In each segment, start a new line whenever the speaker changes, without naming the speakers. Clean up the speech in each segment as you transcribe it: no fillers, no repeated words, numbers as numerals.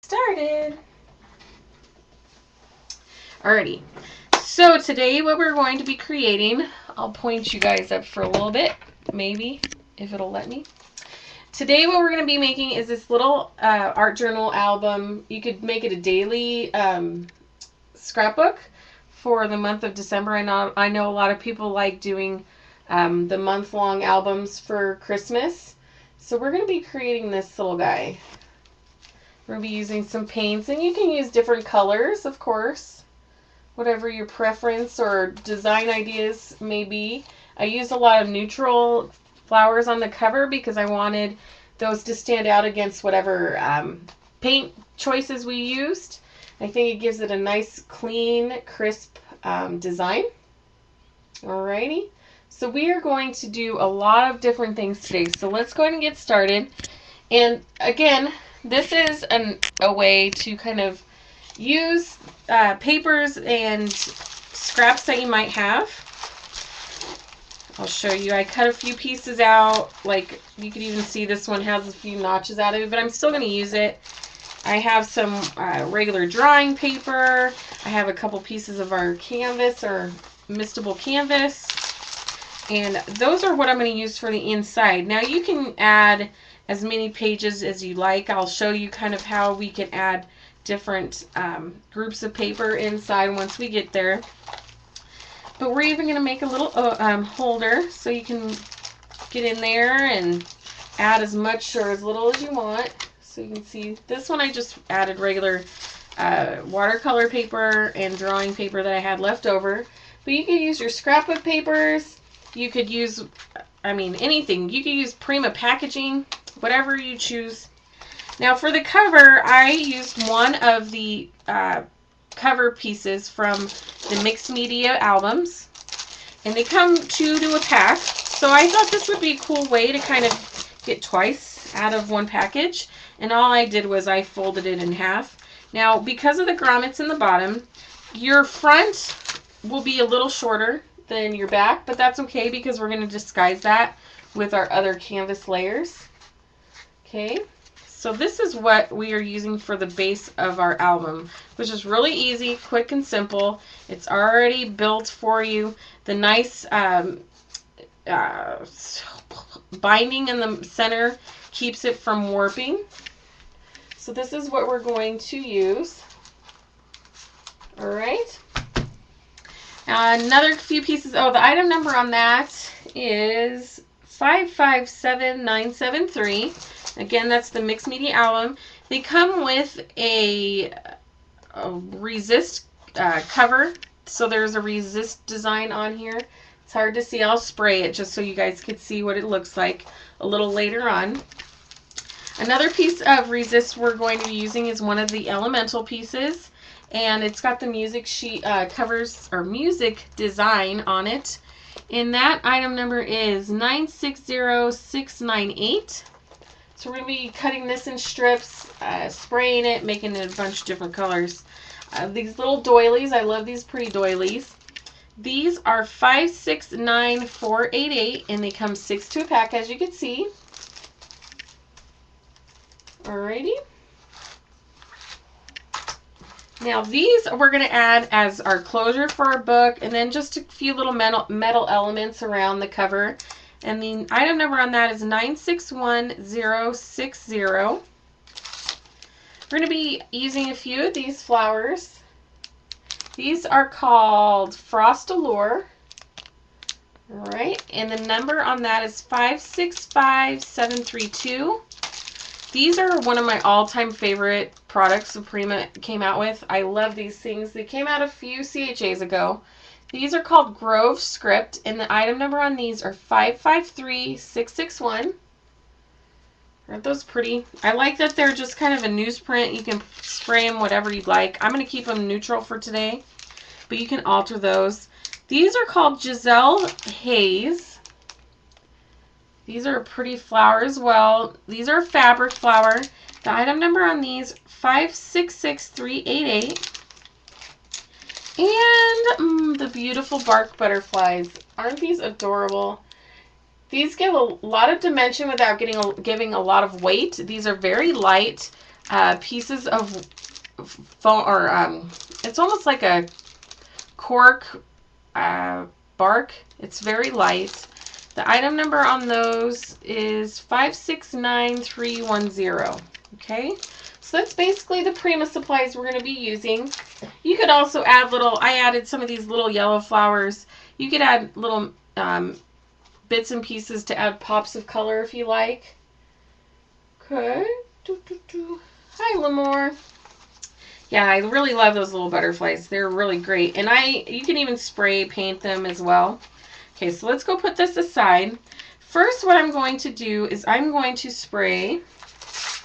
Started. Alrighty, so today what we're going to be creating, I'll point you guys up for a little bit, maybe, if it'll let me. Today what we're going to be making is this little art journal album. You could make it a daily scrapbook for the month of December. I know a lot of people like doing the month-long albums for Christmas. So we're going to be creating this little guy. We're going to be using some paints, and you can use different colors, of course, whatever your preference or design ideas may be. I used a lot of neutral flowers on the cover because I wanted those to stand out against whatever paint choices we used. I think it gives it a nice, clean, crisp design. Alrighty. So we are going to do a lot of different things today. So let's go ahead and get started. And again, this is a way to kind of use papers and scraps that you might have. I'll show you. I cut a few pieces out. Like you can even see this one has a few notches out of it, but I'm still going to use it. I have some regular drawing paper. I have a couple pieces of our canvas or mistable canvas. And those are what I'm going to use for the inside. Now you can add as many pages as you like. I'll show you kind of how we can add different groups of paper inside once we get there. But we're even going to make a little holder so you can get in there and add as much or as little as you want. So you can see this one I just added regular watercolor paper and drawing paper that I had left over. But you can use your scrapbook papers. You could use, anything. You could use Prima packaging, whatever you choose. Now for the cover, I used one of the cover pieces from the mixed media albums. And they come two to a pack. So I thought this would be a cool way to kind of get twice out of one package. And all I did was I folded it in half. Now because of the grommets in the bottom, your front will be a little shorter than your back, but that's okay because we're going to disguise that with our other canvas layers. Okay, so this is what we are using for the base of our album, which is really easy, quick, and simple. It's already built for you. The nice binding in the center keeps it from warping. So this is what we're going to use. All right. Another few pieces. Oh, the item number on that is 557973. Again, that's the mixed media album. They come with a resist cover. So there's a resist design on here. It's hard to see. I'll spray it just so you guys could see what it looks like a little later on. Another piece of resist we're going to be using is one of the elemental pieces. And it's got the music sheet covers or music design on it. And that item number is 960698. So we're going to be cutting this in strips, spraying it, making it a bunch of different colors. These little doilies, I love these pretty doilies. These are 569488 and they come 6 to a pack, as you can see. Alrighty. Now these we're going to add as our closure for our book, and then just a few little metal elements around the cover. And the item number on that is 961060. We're going to be using a few of these flowers. These are called Frost Allure. Alright, and the number on that is 565732. These are one of my all-time favorite products that Prima came out with. I love these things. They came out a few CHAs ago. These are called Grove Script, and the item number on these are 553661. Aren't those pretty? I like that they're just kind of a newsprint. You can spray them whatever you'd like. I'm going to keep them neutral for today, but you can alter those. These are called Giselle Hayes. These are a pretty flower as well. These are a fabric flower. The item number on these, 566388. And the beautiful bark butterflies. Aren't these adorable? These give a lot of dimension without giving a lot of weight. These are very light. pieces of foam, or it's almost like a cork bark. It's very light. The item number on those is 569310. Okay, so that's basically the Prima supplies we're going to be using. You could also add I added some of these little yellow flowers. You could add little bits and pieces to add pops of color if you like. Okay. Hi, Lamore. Yeah, I really love those little butterflies. They're really great. And you can even spray paint them as well. Okay, so let's go put this aside. First, what I'm going to do is I'm going to spray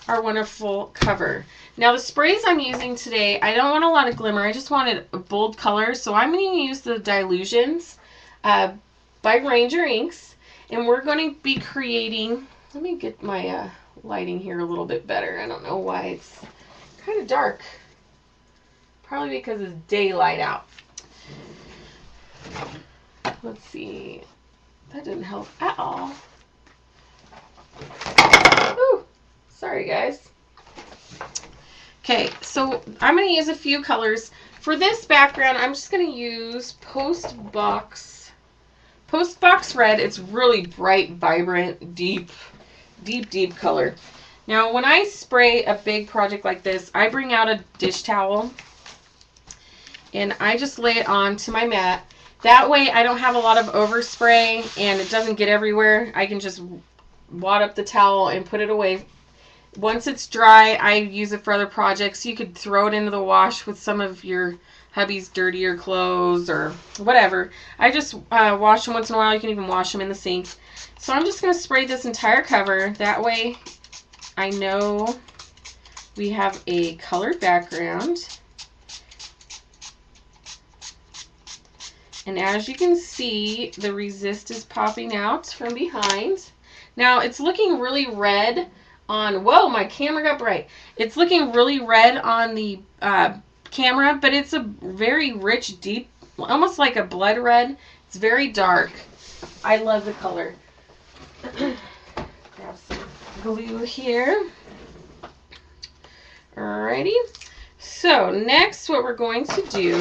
our wonderful cover. Now, the sprays I'm using today, I don't want a lot of glimmer. I just wanted a bold color. So I'm going to use the Dilutions by Ranger Inks. And we're going to be creating, let me get my lighting here a little bit better. I don't know why it's kind of dark. Probably because it's daylight out. Let's see. That didn't help at all. Ooh, sorry guys. Okay, so I'm going to use a few colors. For this background, I'm just going to use Post Box Red. It's really bright, vibrant, deep color. Now, when I spray a big project like this, I bring out a dish towel and I just lay it onto my mat. That way I don't have a lot of overspray and it doesn't get everywhere. I can just wad up the towel and put it away. Once it's dry, I use it for other projects. You could throw it into the wash with some of your hubby's dirtier clothes or whatever. I just wash them once in a while. You can even wash them in the sink. So I'm just going to spray this entire cover. That way I know we have a colored background. And as you can see, the resist is popping out from behind. Now, it's looking really red on, whoa, my camera got bright. It's looking really red on the camera, but it's a very rich, deep, almost like a blood red. It's very dark. I love the color. Grab some glue here. Alrighty. So, next what we're going to do,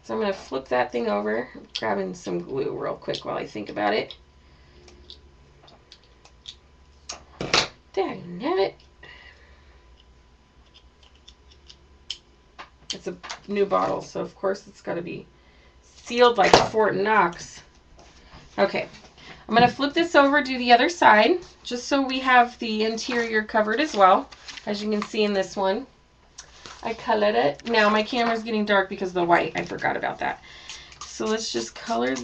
so I'm going to flip that thing over. I'm grabbing some glue real quick while I think about it. Dangnabbit. It's a new bottle, so of course it's got to be sealed like Fort Knox. Okay, I'm going to flip this over, do the other side, just so we have the interior covered as well, as you can see in this one. I colored it. Now my camera's getting dark because of the white. I forgot about that. So let's just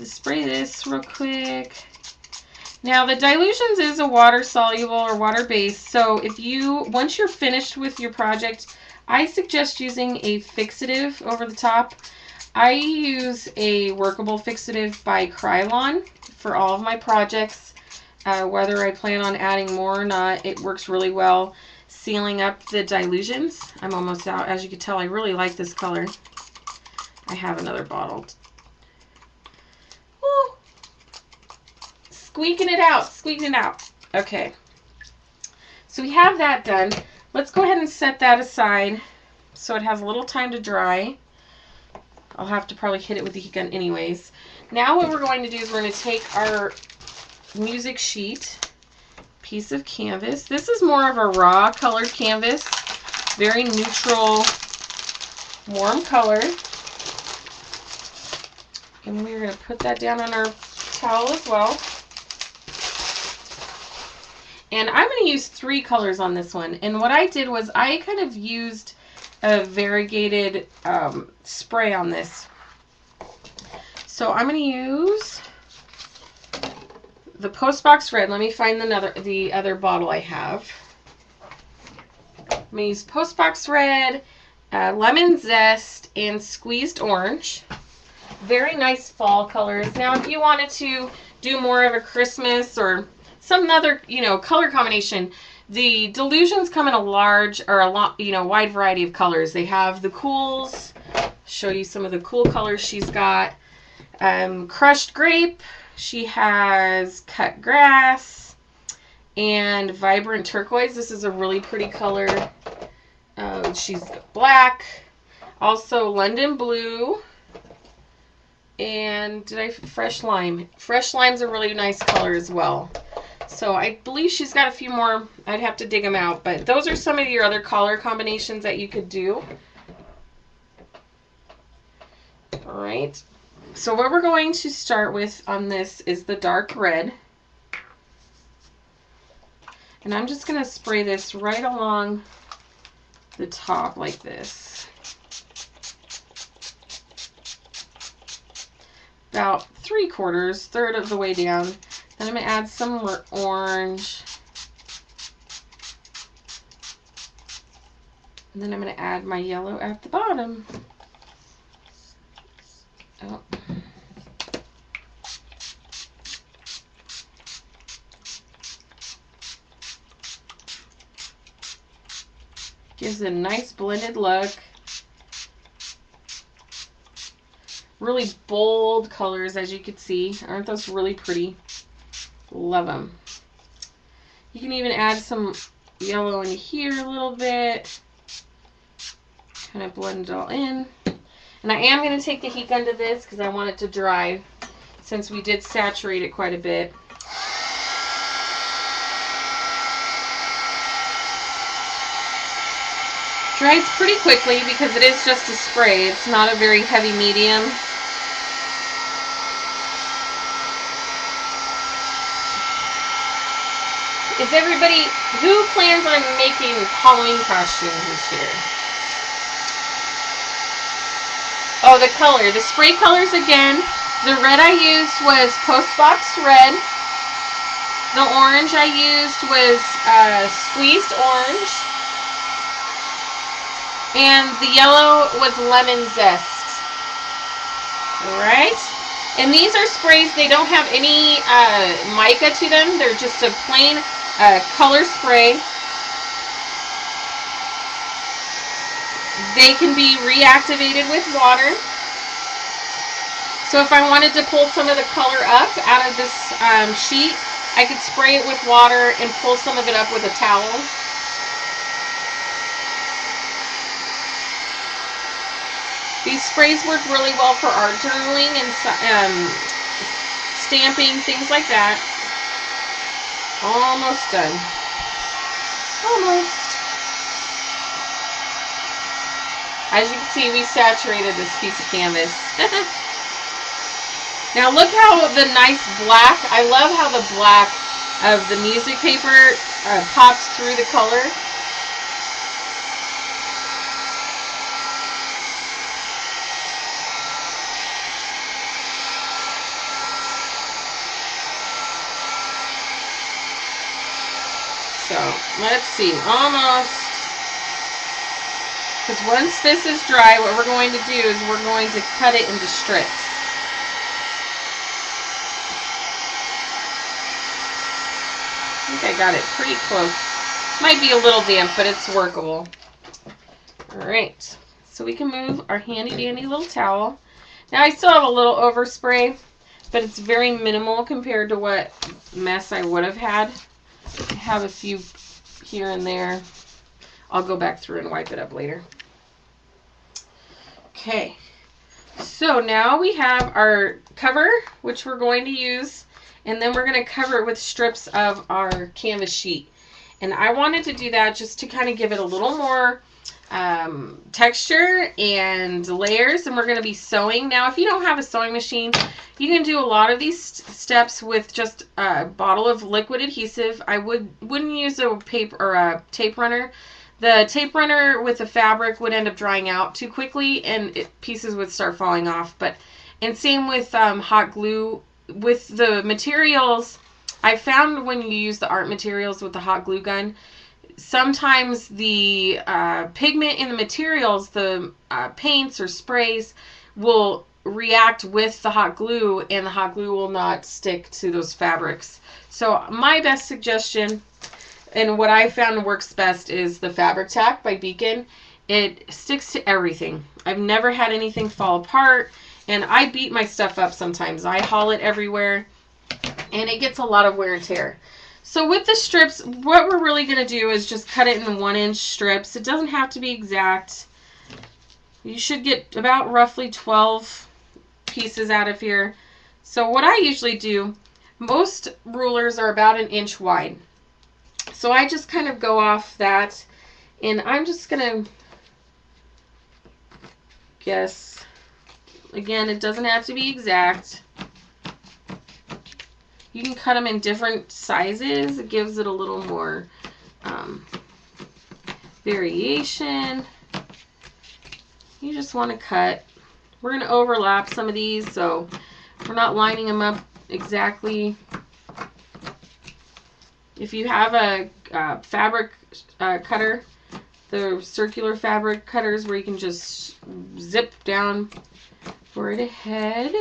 spray this real quick. Now the Dilutions is a water soluble or water based. So once you're finished with your project, I suggest using a fixative over the top. I use a workable fixative by Krylon for all of my projects. Whether I plan on adding more or not, it works really well sealing up the Dilutions. I'm almost out. As you can tell, I really like this color. I have another bottle. Woo. Squeaking it out, squeaking it out. Okay. So we have that done. Let's go ahead and set that aside so it has a little time to dry. I'll have to probably hit it with the heat gun anyways. Now what we're going to do is we're going to take our music sheet, piece of canvas. This is more of a raw colored canvas, very neutral, warm color. And we're going to put that down on our towel as well. And I'm going to use 3 colors on this one. And what I did was I kind of used a variegated spray on this. So I'm going to use the Postbox Red. Let me find the other bottle I have. I'm going to use Postbox Red, Lemon Zest, and Squeezed Orange. Very nice fall colors. Now, if you wanted to do more of a Christmas or some other, color combination, the Dilutions come in a wide variety of colors. They have the cools. Show you some of the cool colors she's got. Crushed Grape. She has Cut Grass and Vibrant Turquoise. This is a really pretty color. she's got black, also London blue, and fresh lime. Fresh lime's a really nice color as well. So I believe she's got a few more. I'd have to dig them out, but those are some of your other color combinations that you could do. All right. So what we're going to start with on this is the dark red. And I'm just going to spray this right along the top like this. About 3/4, third of the way down. Then I'm going to add some more orange. And then I'm going to add my yellow at the bottom. Oh. Gives it a nice blended look. Really bold colors, as you can see. Aren't those really pretty? Love them. You can even add some yellow in here a little bit. Kind of blend it all in. And I am going to take the heat gun to this because I want it to dry, since we did saturate it quite a bit. Dries pretty quickly because it is just a spray. It's not a very heavy medium. Is everybody, who plans on making Halloween costumes this year? Oh, the color. The spray colors again. The red I used was Postbox Red. The orange I used was Squeezed Orange. And the yellow was Lemon Zest. Alright? And these are sprays. They don't have any mica to them. They're just a plain color spray. They can be reactivated with water. So if I wanted to pull some of the color up out of this sheet, I could spray it with water and pull some of it up with a towel. These sprays work really well for art journaling and stamping, things like that. Almost done. Almost. As you can see, we saturated this piece of canvas. Now look how the nice black, I love how the black of the music paper pops through the color. So, let's see, almost. Because once this is dry, what we're going to do is we're going to cut it into strips. I think I got it pretty close. Might be a little damp, but it's workable. Alright, so we can move our handy dandy little towel. Now I still have a little overspray, but it's very minimal compared to what mess I would have had. I have a few here and there. I'll go back through and wipe it up later. Okay, so now we have our cover, which we're going to use, and then we're going to cover it with strips of our canvas sheet. And I wanted to do that just to kind of give it a little more texture and layers, and we're going to be sewing. Now, if you don't have a sewing machine, you can do a lot of these steps with just a bottle of liquid adhesive. I wouldn't use a paper or a tape runner. The tape runner with the fabric would end up drying out too quickly, and pieces would start falling off. And same with hot glue. With the materials, I found when you use the art materials with the hot glue gun, sometimes the pigment in the materials, the paints or sprays, will react with the hot glue, and the hot glue will not stick to those fabrics. So my best suggestion, and what I found works best, is the Fabric Tack by Beacon. It sticks to everything. I've never had anything fall apart, and I beat my stuff up sometimes. I haul it everywhere, and it gets a lot of wear and tear. So with the strips, what we're really going to do is just cut it in 1-inch strips. It doesn't have to be exact. You should get about roughly 12 pieces out of here. So what I usually do, most rulers are about 1 inch wide. So I just kind of go off that, and I'm just going to guess. Again, it doesn't have to be exact. You can cut them in different sizes. It gives it a little more variation. You just want to cut. We're going to overlap some of these, so we're not lining them up exactly. If you have a fabric cutter, the circular fabric cutters where you can just zip down right ahead.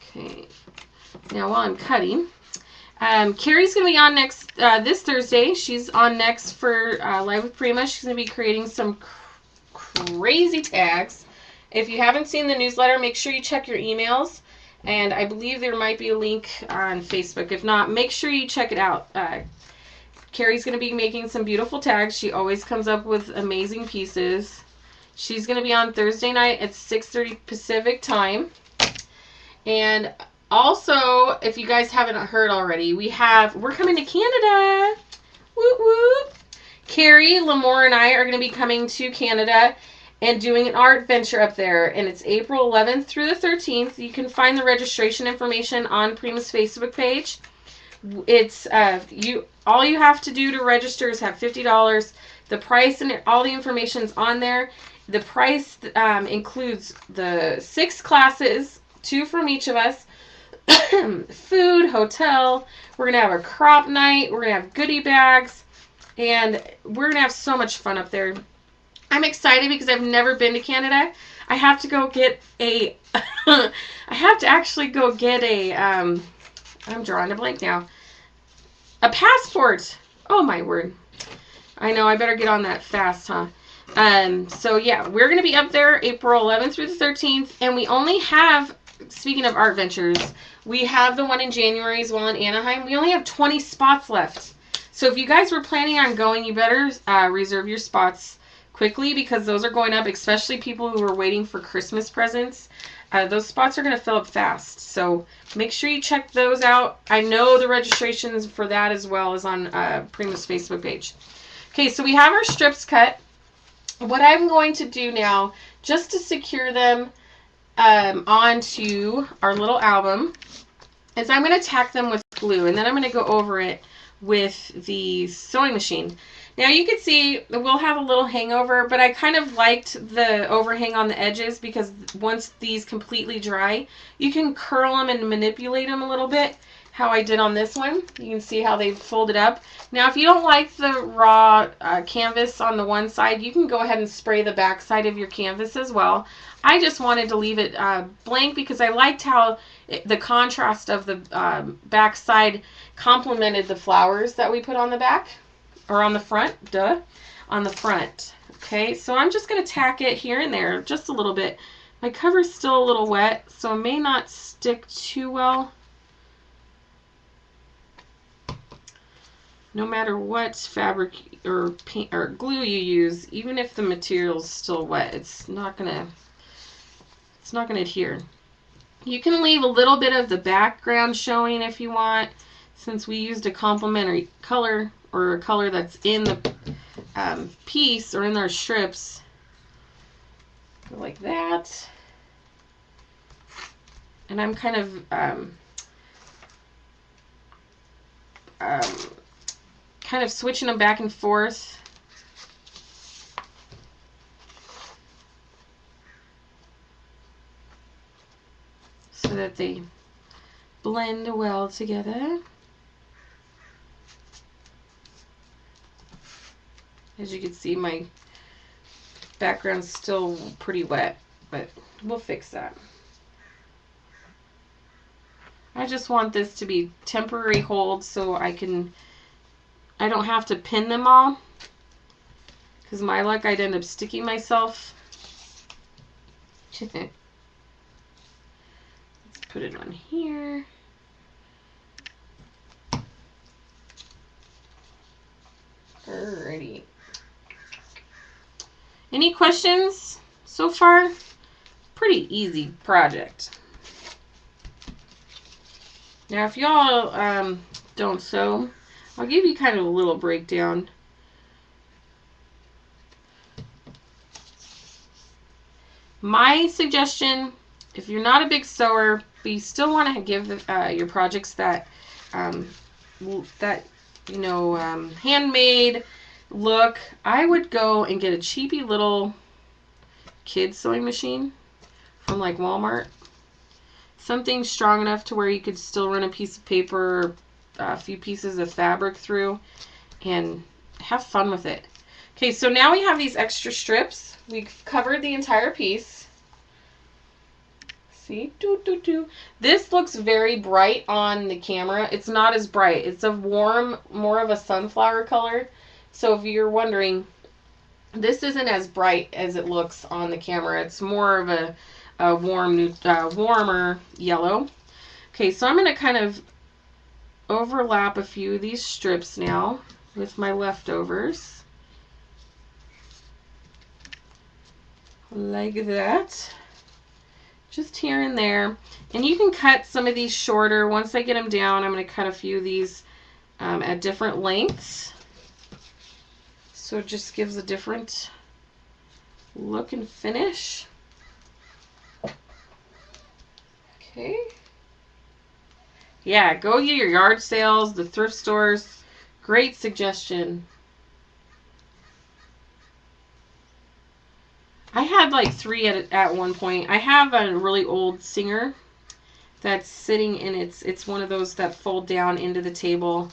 Okay, now while I'm cutting, Carrie's going to be on next this Thursday. She's on next for Live with Prima. She's going to be creating some crazy tags. If you haven't seen the newsletter, make sure you check your emails. And I believe there might be a link on Facebook. If not, make sure you check it out. Carrie's going to be making some beautiful tags. She always comes up with amazing pieces. She's going to be on Thursday night at 6:30 Pacific time. And also, if you guys haven't heard already, we're coming to Canada. Woot woot. Carrie, Lamore, and I are going to be coming to Canada and doing an art venture up there. And it's April 11th through the 13th. You can find the registration information on Prima's Facebook page. It's all you have to do to register is have $50. The price and all the information's on there. The price includes the 6 classes, 2 from each of us, food, hotel. We're going to have a crop night. We're going to have goodie bags. And we're going to have so much fun up there. I'm excited because I've never been to Canada. I have to go get a... I have to actually go get a... I'm drawing a blank now. A passport. Oh, my word. I know, I better get on that fast, huh? So, yeah, we're going to be up there April 11th through the 13th. And we only have... Speaking of art ventures, we have the one in January as well in Anaheim. We only have 20 spots left. So if you guys were planning on going, you better reserve your spots quickly because those are going up, especially people who are waiting for Christmas presents. Those spots are going to fill up fast. So make sure you check those out. I know the registrations for that as well is on Prima's Facebook page. Okay, so we have our strips cut. What I'm going to do now, just to secure them onto our little album, is I'm going to tack them with glue, and then I'm going to go over it with the sewing machine. Now you can see we'll have a little hangover, but I kind of liked the overhang on the edges because once these completely dry, you can curl them and manipulate them a little bit, how I did on this one. You can see how they folded up. Now if you don't like the raw canvas on the one side, you can go ahead and spray the back side of your canvas as well. I just wanted to leave it blank because I liked how the contrast of the back side complemented the flowers that we put on the back, or on the front, on the front. Okay, so I'm just going to tack it here and there just a little bit. My cover's still a little wet, so it may not stick too well. No matter what fabric or paint or glue you use, even if the material's still wet, it's not gonna adhere. You can leave a little bit of the background showing if you want, since we used a complementary color or a color that's in the piece or in our strips. Like that. And I'm kind of switching them back and forth. So that they blend well together. As you can see, my background's still pretty wet, but we'll fix that. I just want this to be temporary hold so I don't have to pin them all, because my luck, I'd end up sticking myself. put it on here. Alrighty. Any questions so far? Pretty easy project. Now, if y'all don't sew, I'll give you kind of a little breakdown. My suggestion, if you're not a big sewer, but you still want to give your projects that handmade look, I would go and get a cheapy little kids sewing machine from like Walmart. Something strong enough to where you could still run a piece of paper or a few pieces of fabric through and have fun with it. Okay, so now we have these extra strips. We've covered the entire piece. See? This looks very bright on the camera. It's not as bright. It's a warm, more of a sunflower color. So if you're wondering, this isn't as bright as it looks on the camera. It's more of a warmer yellow. Okay, so I'm going to kind of overlap a few of these strips now with my leftovers. Like that. Just here and there. And you can cut some of these shorter. Once I get them down, I'm going to cut a few of these at different lengths. So it just gives a different look and finish. Okay. Yeah, go to your yard sales, the thrift stores. Great suggestion. I had like 3 at one point. I have a really old Singer that's sitting in it's one of those that fold down into the table,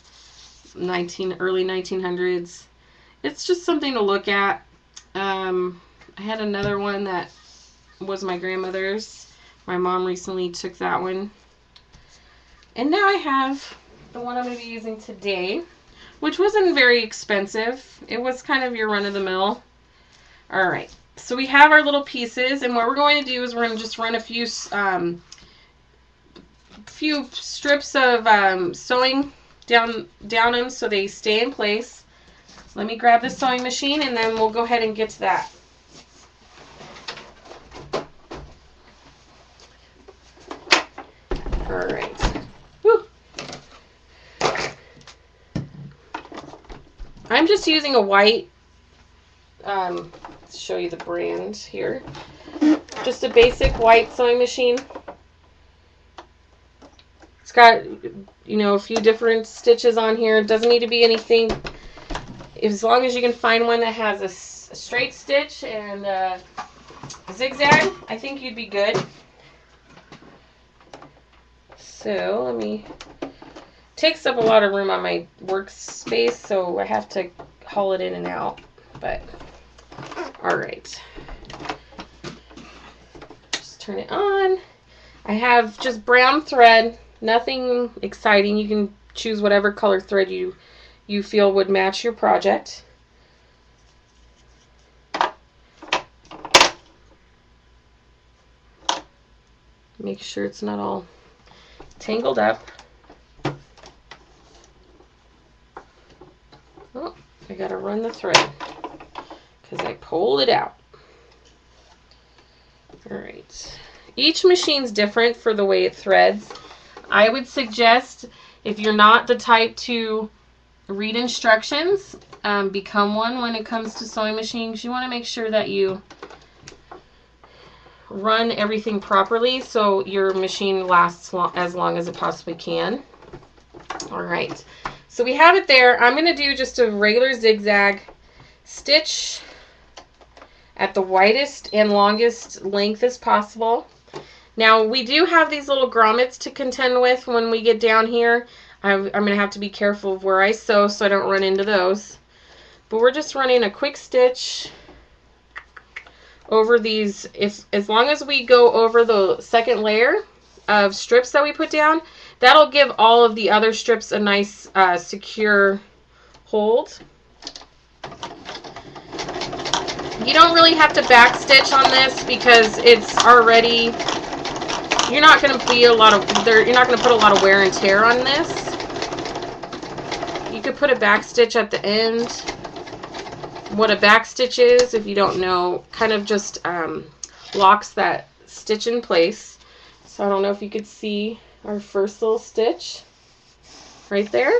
early 1900s. It's just something to look at. I had another one that was my grandmother's. My mom recently took that one. And now I have the one I'm going to be using today, which wasn't very expensive. It was kind of your run-of-the-mill. All right. So we have our little pieces, and what we're going to do is we're going to just run a few strips of sewing down them so they stay in place. Let me grab the sewing machine, and then we'll go ahead and get to that. All right. Whew. I'm just using a white, let's show you the brand here. Just a basic white sewing machine. It's got, a few different stitches on here. It doesn't need to be anything. As long as you can find one that has a straight stitch and a zigzag, I think you'd be good. So let me, takes up a lot of room on my workspace, so I have to haul it in and out, but all right. Just turn it on. I have just brown thread, nothing exciting. You can choose whatever color thread you feel would match your project. Make sure it's not all tangled up. Oh, I gotta run the thread because I pulled it out. All right. Each machine's different for the way it threads. I would suggest, if you're not the type to read instructions, become one when it comes to sewing machines. You want to make sure that you run everything properly so your machine lasts as long as it possibly can. All right, so we have it there. I'm going to do just a regular zigzag stitch at the widest and longest length as possible. Now we do have these little grommets to contend with when we get down here. I'm going to have to be careful of where I sew so I don't run into those. But we're just running a quick stitch over these. As long as we go over the second layer of strips that we put down, that'll give all of the other strips a nice secure hold. You don't really have to back stitch on this because it's already you're not going to be you're not going to put a lot of wear and tear on this. You could put a back stitch at the end. What a back stitch is, if you don't know, kind of just locks that stitch in place. So I don't know if you could see our first little stitch right there.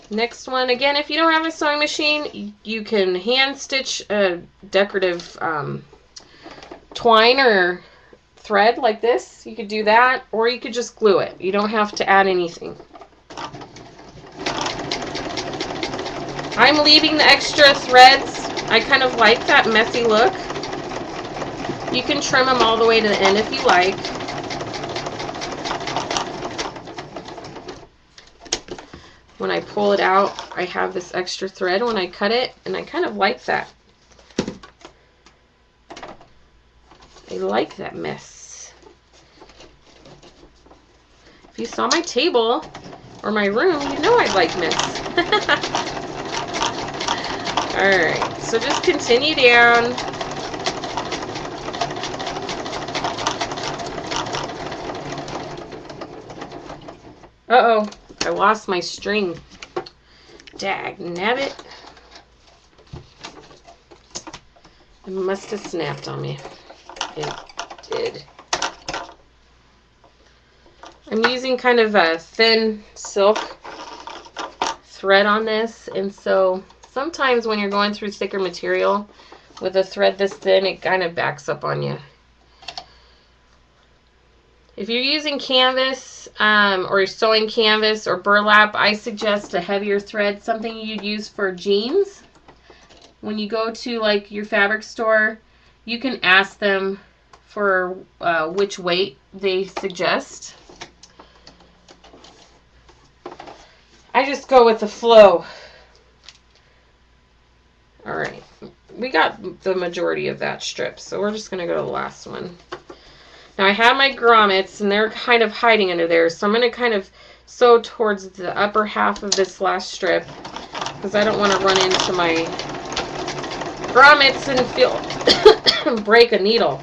Next one, again, if you don't have a sewing machine, you can hand stitch a decorative twine or thread like this. You could do that, or you could just glue it. You don't have to add anything. I'm leaving the extra threads. I kind of like that messy look. You can trim them all the way to the end if you like. When I pull it out, I have this extra thread when I cut it, and I kind of like that. I like that mess. If you saw my table or my room, you know I like mess. Alright, so just continue down. Uh-oh, I lost my string. Dag nabbit. It must have snapped on me. It did. I'm using kind of a thin silk thread on this, and so sometimes when you're going through thicker material with a thread this thin, it kind of backs up on you. If you're using canvas or sewing canvas or burlap, I suggest a heavier thread, something you'd use for jeans. When you go to like your fabric store, you can ask them for which weight they suggest. I just go with the flow. Alright, we got the majority of that strip, so we're just going to go to the last one. Now I have my grommets, and they're kind of hiding under there, so I'm going to kind of sew towards the upper half of this last strip, because I don't want to run into my grommets and break a needle.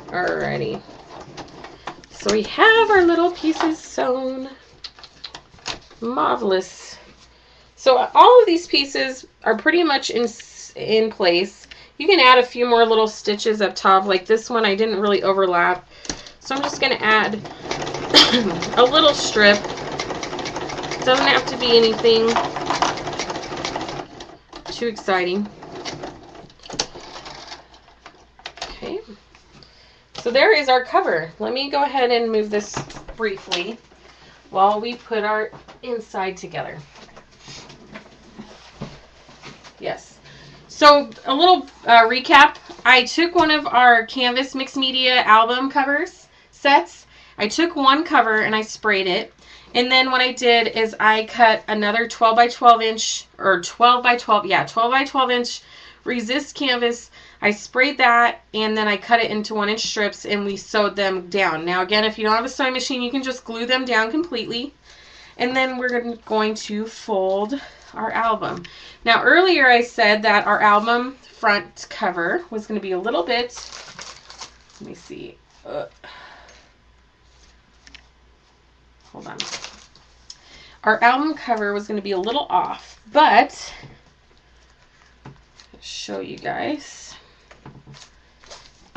Alrighty. So we have our little pieces sewn. Marvelous. So all of these pieces are pretty much in place. You can add a few more little stitches up top. Like this one, I didn't really overlap. So I'm just going to add a little strip. It doesn't have to be anything too exciting. Okay. So there is our cover. Let me go ahead and move this briefly while we put our inside together. Yes. So a little recap. I took one of our canvas mixed media album covers sets. I took one cover and I sprayed it. And then what I did is I cut another 12 by 12 inch or 12 by 12 inch resist canvas. I sprayed that, and then I cut it into 1-inch strips, and we sewed them down. Now again, if you don't have a sewing machine, you can just glue them down completely. And then we're going to fold our album. Now earlier I said that our album front cover was going to be a little bit, let me see, hold on. Our album cover was going to be a little off, but I'll show you guys.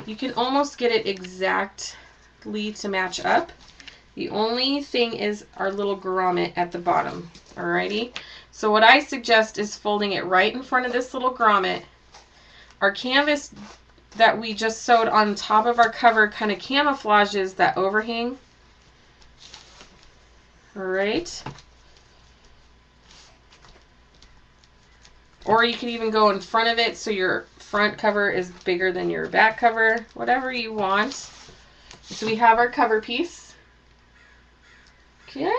You can almost get it exactly to match up. The only thing is our little grommet at the bottom. Alrighty. So what I suggest is folding it right in front of this little grommet. Our canvas that we just sewed on top of our cover kind of camouflages that overhang. Alright. Or you can even go in front of it so your front cover is bigger than your back cover. Whatever you want. So we have our cover piece. Okay.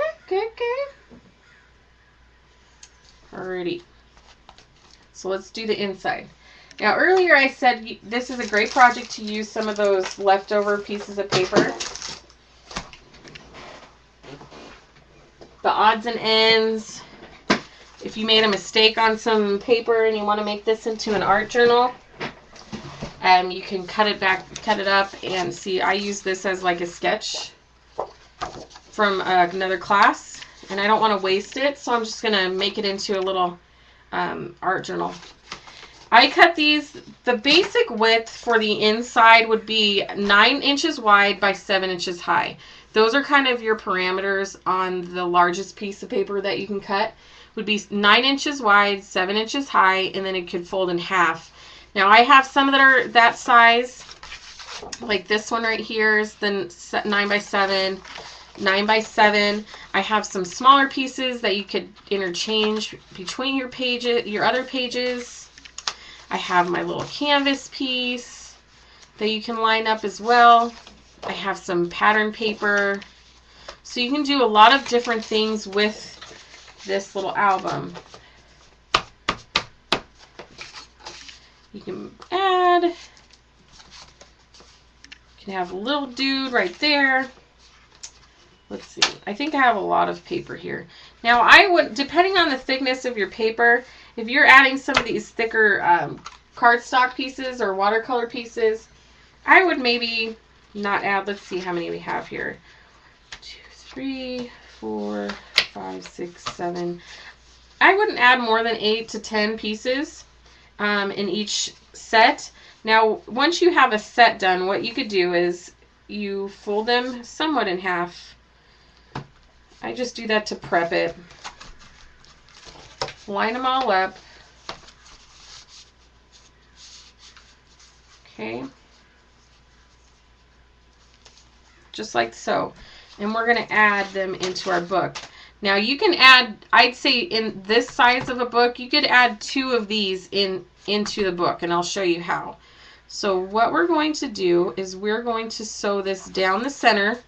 Alrighty. So let's do the inside. Now earlier I said this is a great project to use some of those leftover pieces of paper. The odds and ends. if you made a mistake on some paper and you want to make this into an art journal, you can cut it up, and see, I use this as like a sketch from another class, and I don't want to waste it, so I'm just going to make it into a little art journal. I cut these, the basic width for the inside would be 9 inches wide by 7 inches high. Those are kind of your parameters on the largest piece of paper that you can cut. Would be 9 inches wide, 7 inches high, and then it could fold in half. Now I have some that are that size, like this one right here is the 9 by 7, 9 by 7. I have some smaller pieces that you could interchange between your pages, your other pages. I have my little canvas piece that you can line up as well. I have some pattern paper. So you can do a lot of different things with this little album. You can add, you can have a little dude right there. Let's see, I think I have a lot of paper here. Now I would, depending on the thickness of your paper, if you're adding some of these thicker cardstock pieces or watercolor pieces, I would maybe not add, let's see how many we have here. 2, 3, 4, 5, 6, 7. I wouldn't add more than 8 to 10 pieces in each set. Now, once you have a set done, what you could do is you fold them somewhat in half. I just do that to prep it. Line them all up. Okay. Just like so. And we're going to add them into our book. Now you can add, I'd say in this size of a book, you could add 2 of these into the book, and I'll show you how. So what we're going to do is we're going to sew this down the center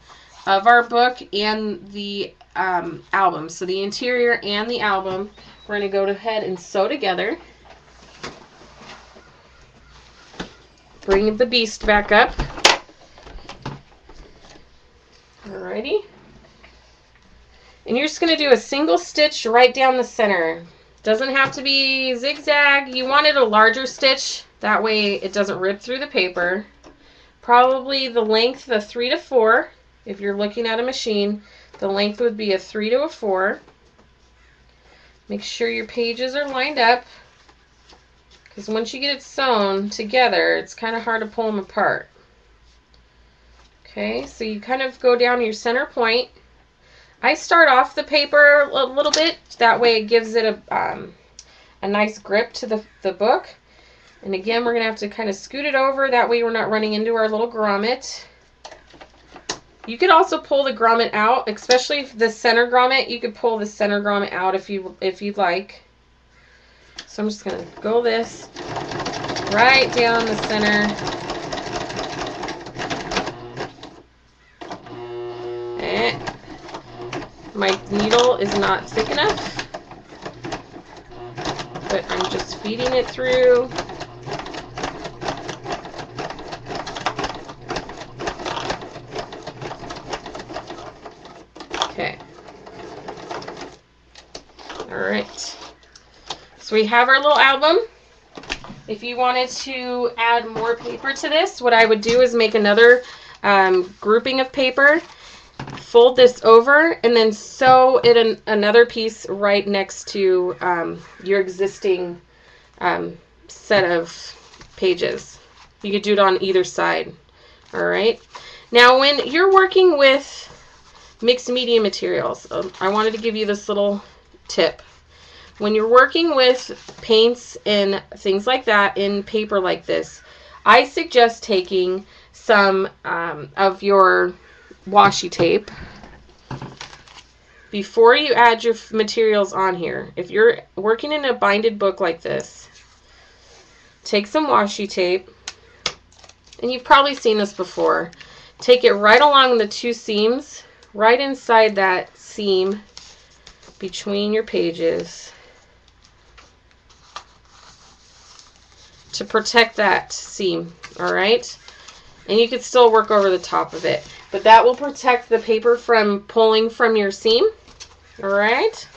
of our book and the album. So the interior and the album, we're going to go ahead and sew together. Bring the beast back up. Alrighty. And you're just going to do a single stitch right down the center. Doesn't have to be zigzag. You wanted a larger stitch. That way it doesn't rip through the paper. Probably the length, the 3 to 4. If you're looking at a machine, the length would be a 3 to a 4. Make sure your pages are lined up, because once you get it sewn together, it's kind of hard to pull them apart. Okay, so you kind of go down to your center point. I start off the paper a little bit, that way it gives it a nice grip to the book. And again, we're going to have to kind of scoot it over, that way we're not running into our little grommet. You could also pull the grommet out, especially if the center grommet. You could pull the center grommet out if you'd like. So I'm just going to go this right down the center. My needle is not thick enough, but I'm just feeding it through. Okay. All right. So we have our little album. If you wanted to add more paper to this, what I would do is make another grouping of paper, fold this over, and then sew it in another piece right next to your existing set of pages. You could do it on either side. All right. Now, when you're working with mixed media materials, I wanted to give you this little tip. When you're working with paints and things like that in paper like this, I suggest taking some of your washi tape before you add your materials on here. If you're working in a binded book like this, take some washi tape, and you've probably seen this before. Take it right along the 2 seams, right inside that seam between your pages, to protect that seam. All right, and you could still work over the top of it, but that will protect the paper from pulling from your seam. All right,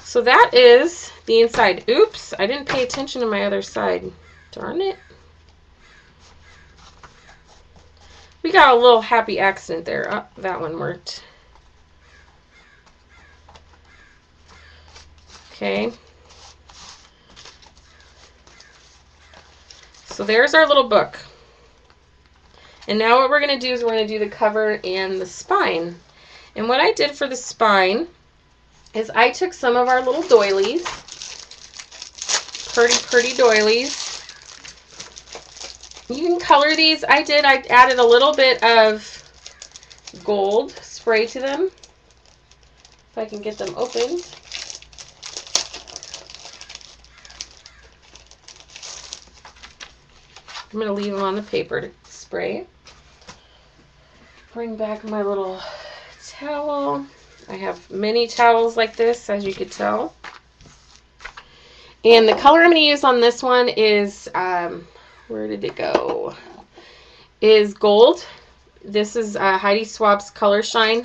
So that is the inside. Oops, I didn't pay attention to my other side. Darn it. We got a little happy accident there. Oh, that one worked. Okay. So there's our little book. And now what we're going to do is we're going to do the cover and the spine. And what I did for the spine is I took some of our little doilies. Pretty doilies. You can color these. I added a little bit of gold spray to them. If I can get them opened. I'm going to leave them on the paper to spray. Bring back my little towel. I have many towels like this, as you could tell. And the color I'm going to use on this one is, where did it go? Is gold. This is Heidi Swapp's Color Shine.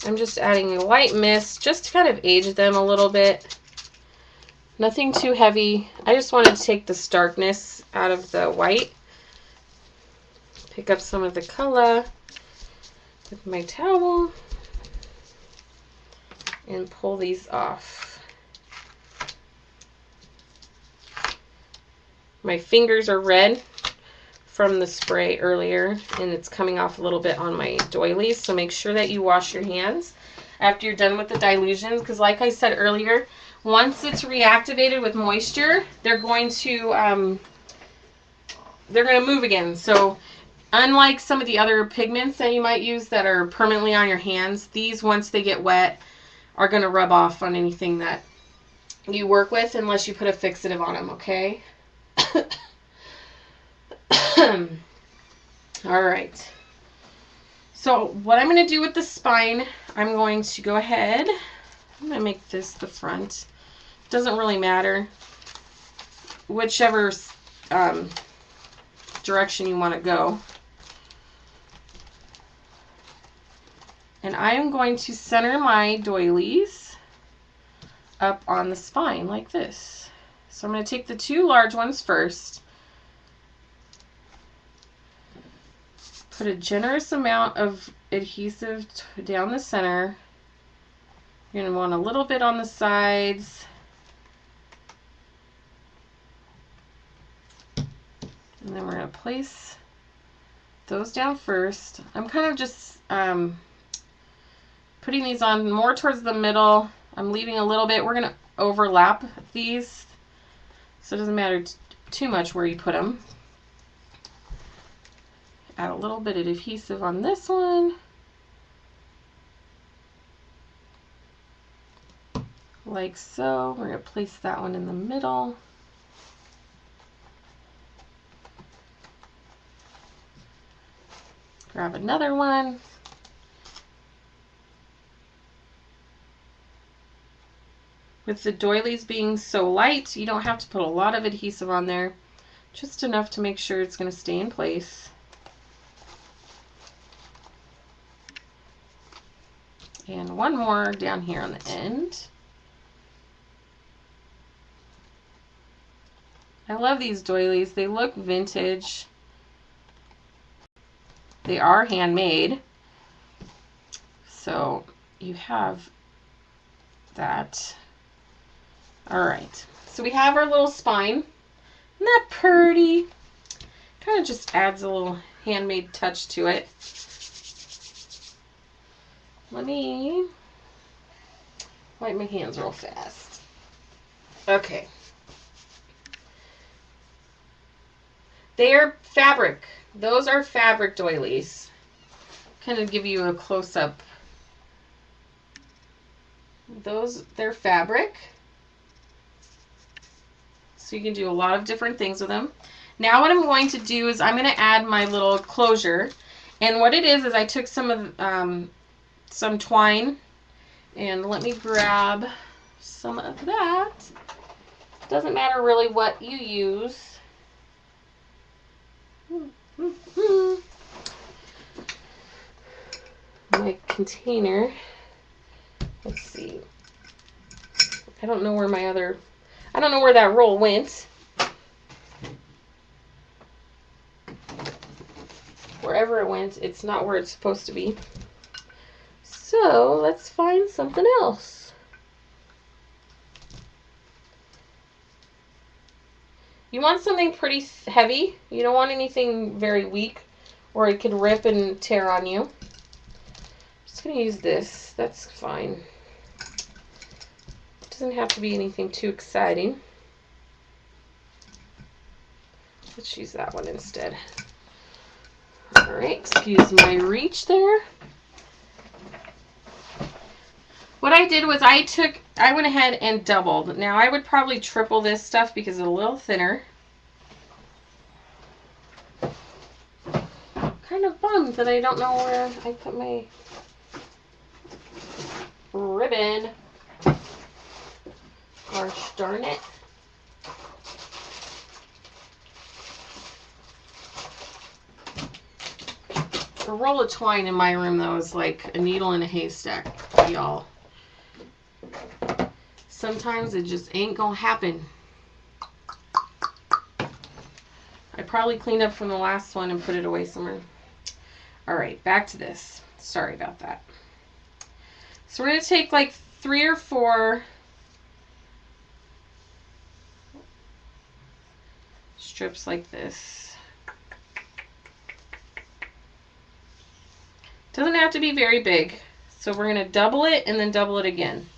I'm just adding a white mist just to kind of age them a little bit. Nothing too heavy. I just wanted to take the starkness out of the white. Pick up some of the color with my towel and pull these off. My fingers are red from the spray earlier, and it's coming off a little bit on my doilies, so make sure that you wash your hands after you're done with the dilutions, because like I said earlier, once it's reactivated with moisture, they're going to move again. So unlike some of the other pigments that you might use that are permanently on your hands, these, once they get wet, are going to rub off on anything that you work with unless you put a fixative on them, okay? All right. So what I'm going to do with the spine, I'm going to go ahead. I'm going to make this the front. Doesn't really matter. Whichever direction you want to go. And I am going to center my doilies up on the spine like this. So I'm going to take the two large ones first. Put a generous amount of adhesive down the center. You're going to want a little bit on the sides. And then we're going to place those down first. I'm kind of just putting these on more towards the middle. I'm leaving a little bit. We're going to overlap these, so it doesn't matter too much where you put them. Add a little bit of adhesive on this one. Like so. We're going to place that one in the middle. Grab another one. With the doilies being so light, you don't have to put a lot of adhesive on there. Just enough to make sure it's going to stay in place. And one more down here on the end. I love these doilies. They look vintage. They are handmade. So you have that. All right. So we have our little spine. Isn't that pretty? Kind of just adds a little handmade touch to it. Let me wipe my hands real fast. Okay. They are fabric. Those are fabric doilies. Kind of give you a close-up. They're fabric. So you can do a lot of different things with them. Now what I'm going to do is I'm going to add my little closure. And what it is I took some of some twine, and let me grab some of that. Doesn't matter really what you use. my container. Let's see. I don't know where my other, I don't know where that roll went. Wherever it went, it's not where it's supposed to be. So let's find something else. You want something pretty heavy. You don't want anything very weak or it could rip and tear on you. I'm just going to use this. That's fine. It doesn't have to be anything too exciting. Let's use that one instead. Alright, excuse my reach there. What I did was I went ahead and doubled. Now I would probably triple this stuff because it's a little thinner. Kind of bummed that I don't know where I put my ribbon. Gosh darn it. A roll of twine in my room, though, is like a needle in a haystack, y'all. Sometimes it just ain't gonna happen. I probably cleaned up from the last one and put it away somewhere. Alright, back to this. Sorry about that. So we're going to take like 3 or 4 strips like this. Doesn't have to be very big. So we're going to double it and then double it again.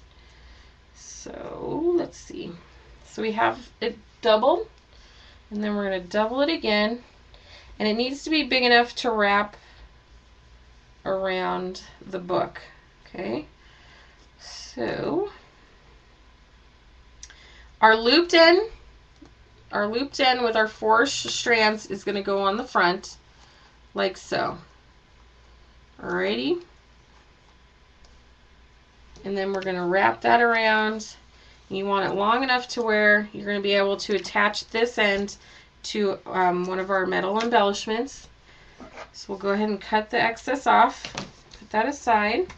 So let's see. So we have it doubled and then we're going to double it again. And it needs to be big enough to wrap around the book. Okay. So our looped end with our 4 strands is going to go on the front like so. Alrighty. And then we're going to wrap that around. You want it long enough to where you're going to be able to attach this end to one of our metal embellishments. So we'll go ahead and cut the excess off. Put that aside.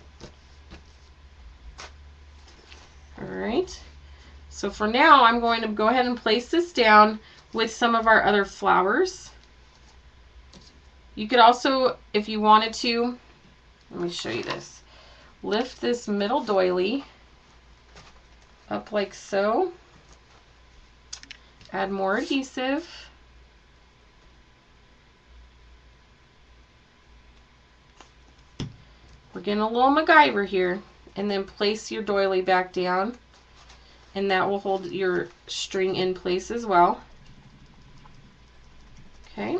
Alright. So for now, I'm going to go ahead and place this down with some of our other flowers. You could also, if you wanted to, let me show you this. Lift this middle doily up like so. Add more adhesive. We're getting a little MacGyver here. And then place your doily back down. And that will hold your string in place as well. Okay.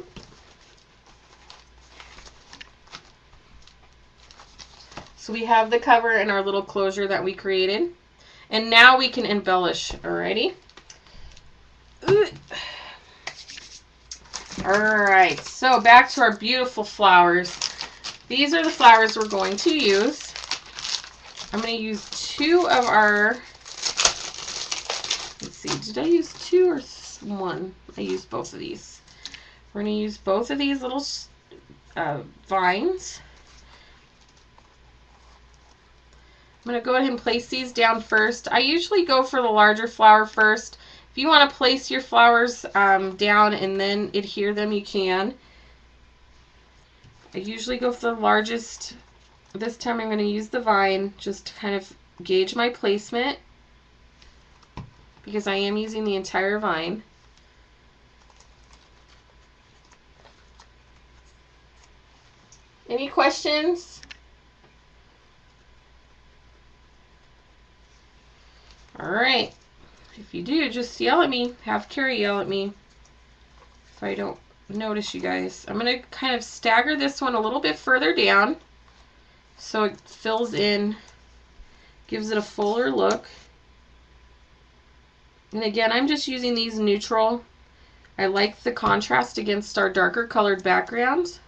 So we have the cover and our little closure that we created. And now we can embellish. Alrighty. Alright, so back to our beautiful flowers. These are the flowers we're going to use. I'm going to use 2 of our, let's see, did I use 2 or 1? I used both of these. We're going to use both of these little vines. I'm going to go ahead and place these down first. I usually go for the larger flower first. If you want to place your flowers down and then adhere them, you can. I usually go for the largest. This time I'm going to use the vine just to kind of gauge my placement because I am using the entire vine. Any questions? Alright, if you do, just yell at me. Have Carrie yell at me if I don't notice you guys. I'm going to kind of stagger this one a little bit further down so it fills in, gives it a fuller look. And again, I'm just using these neutral. I like the contrast against our darker colored background.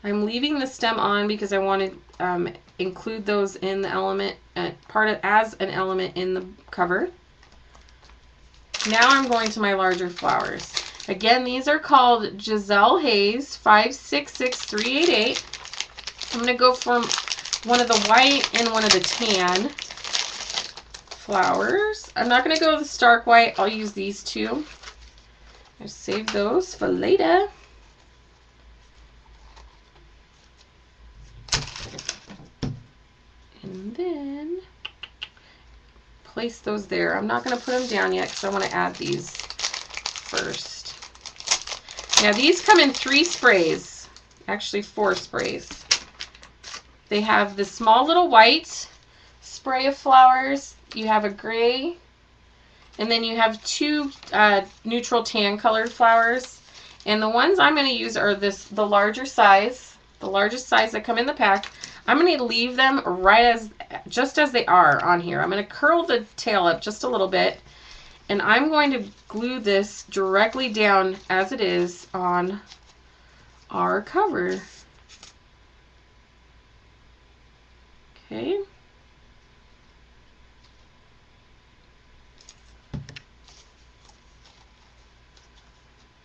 I'm leaving the stem on because I want to include those in the element, as an element in the cover. Now I'm going to my larger flowers. Again, these are called Giselle Hayes 566388. I'm going to go for one of the white and one of the tan flowers. I'm not going to go with the stark white. I'll use these two. I'll save those for later. And then place those there. I'm not going to put them down yet because I want to add these first. Now these come in 3 sprays, actually 4 sprays. They have the small little white spray of flowers, you have a gray, and then you have 2 neutral tan colored flowers. And the ones I'm going to use are the larger size, the largest size that come in the pack. I'm going to leave them just as they are on here. I'm going to curl the tail up just a little bit, and I'm going to glue this directly down as it is on our cover. Okay.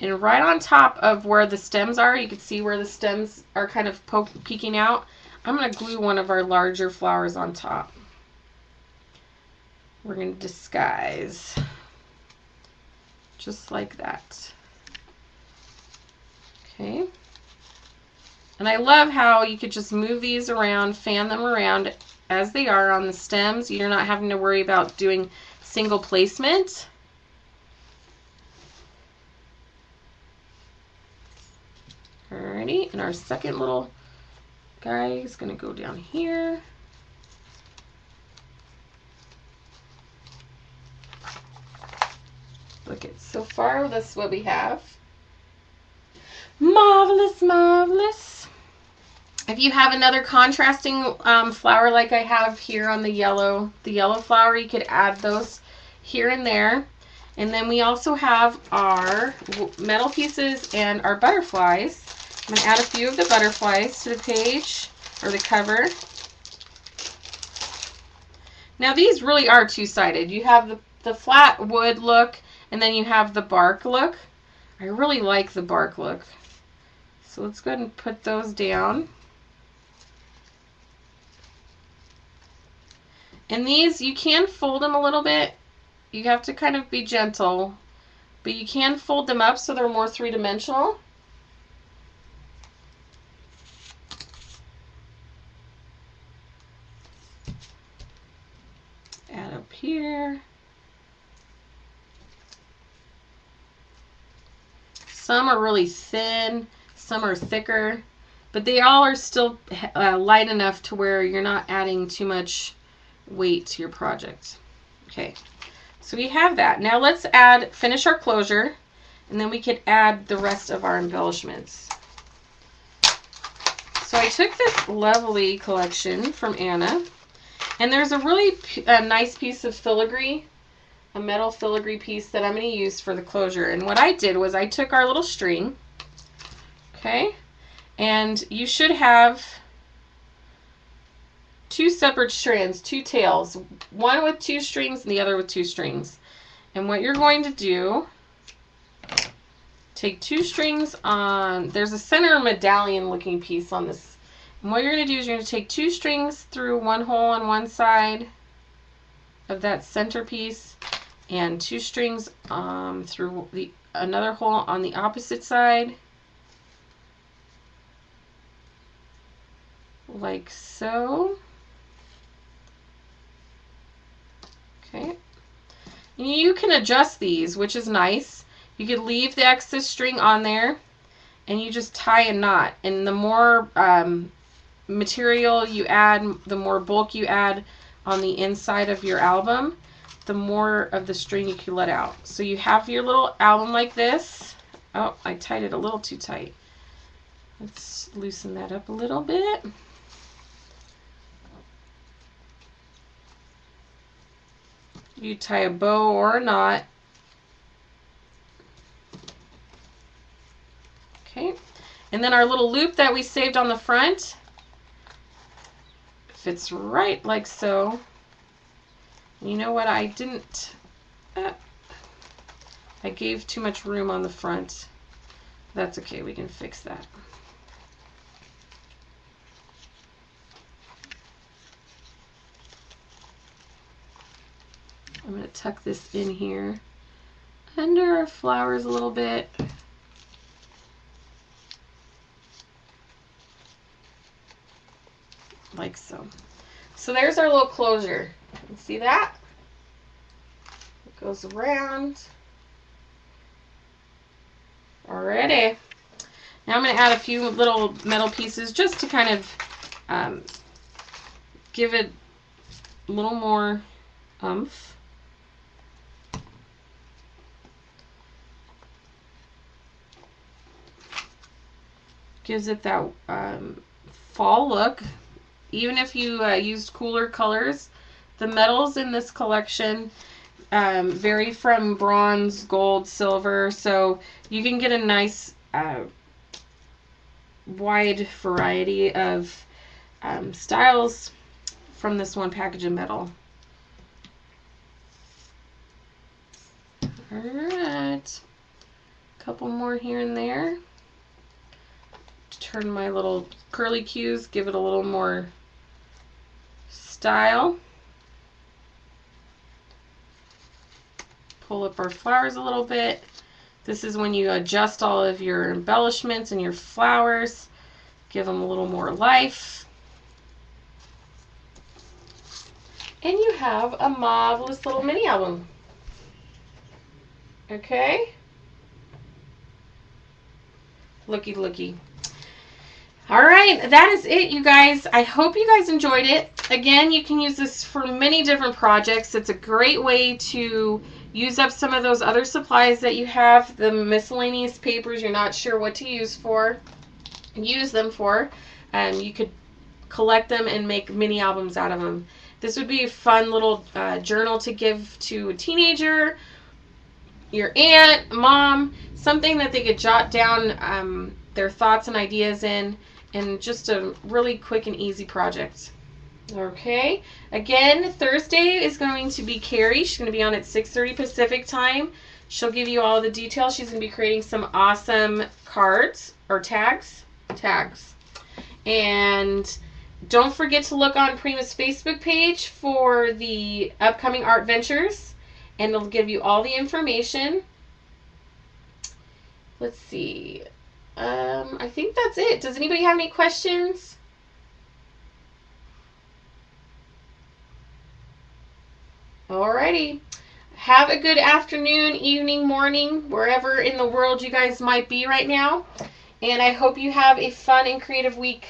And right on top of where the stems are, you can see where the stems are kind of peeking out. I'm going to glue one of our larger flowers on top. We're going to disguise. Just like that. Okay. And I love how you could just move these around, fan them around as they are on the stems. You're not having to worry about doing single placement. Alrighty, and our second little guy is going to go down here. Look at, so far this is what we have. Marvelous, marvelous. If you have another contrasting flower like I have here on the yellow flower, you could add those here and there. And then we also have our metal pieces and our butterflies. I'm going to add a few of the butterflies to the page, or the cover. Now these really are two-sided. You have the flat wood look, and then you have the bark look. I really like the bark look. So let's go ahead and put those down. And these, you can fold them a little bit. You have to kind of be gentle, but you can fold them up so they're more three-dimensional. Add up here. Some are really thin, some are thicker, but they all are still light enough to where you're not adding too much weight to your project. Okay, so we have that. Now let's finish our closure, and then we could add the rest of our embellishments. So I took this lovely collection from Anna, and there's a really nice piece of filigree, a metal filigree piece that I'm going to use for the closure. And what I did was I took our little string, okay, and you should have 2 separate strands, 2 tails, one with 2 strings and the other with 2 strings. And what you're going to do, take 2 strings on, there's a center medallion looking piece on this. And what you're going to do is you're going to take 2 strings through one hole on one side of that center piece, and 2 strings through another hole on the opposite side, like so. Okay, and you can adjust these, which is nice. You could leave the excess string on there, and you just tie a knot. And the more material you add, the more bulk you add on the inside of your album, the more of the string you can let out. So you have your little album like this. Oh, I tied it a little too tight. Let's loosen that up a little bit. You tie a bow or a knot. Okay, and then our little loop that we saved on the front fits right like so. You know what, I didn't, I gave too much room on the front. That's okay, we can fix that. tuck this in here under our flowers a little bit. Like so. So there's our little closure. You see that? It goes around. Alrighty. Now I'm going to add a few little metal pieces just to kind of give it a little more oomph. Gives it that fall look. Even if you used cooler colors, the metals in this collection vary from bronze, gold, silver, so you can get a nice wide variety of styles from this one package of metal. Alright, a couple more here and there. Turn my little curly cues, give it a little more style. Pull up our flowers a little bit. This is when you adjust all of your embellishments and your flowers. Give them a little more life. And you have a marvelous little mini album. Okay? Looky, looky. Alright, that is it, you guys. I hope you guys enjoyed it. Again, you can use this for many different projects. It's a great way to use up some of those other supplies that you have, the miscellaneous papers you're not sure what to use for. Use them for. You could collect them and make mini albums out of them. This would be a fun little journal to give to a teenager, your aunt, mom, something that they could jot down their thoughts and ideas in, and just a really quick and easy project. Okay, again, Thursday is going to be Carrie. She's going to be on at 6:30 Pacific time. She'll give you all the details. She's going to be creating some awesome cards or tags. And don't forget to look on Prima's Facebook page for the upcoming art ventures, and it'll give you all the information. Let's see. I think that's it. Does anybody have any questions? Alrighty. Have a good afternoon, evening, morning, wherever in the world you guys might be right now. And I hope you have a fun and creative week.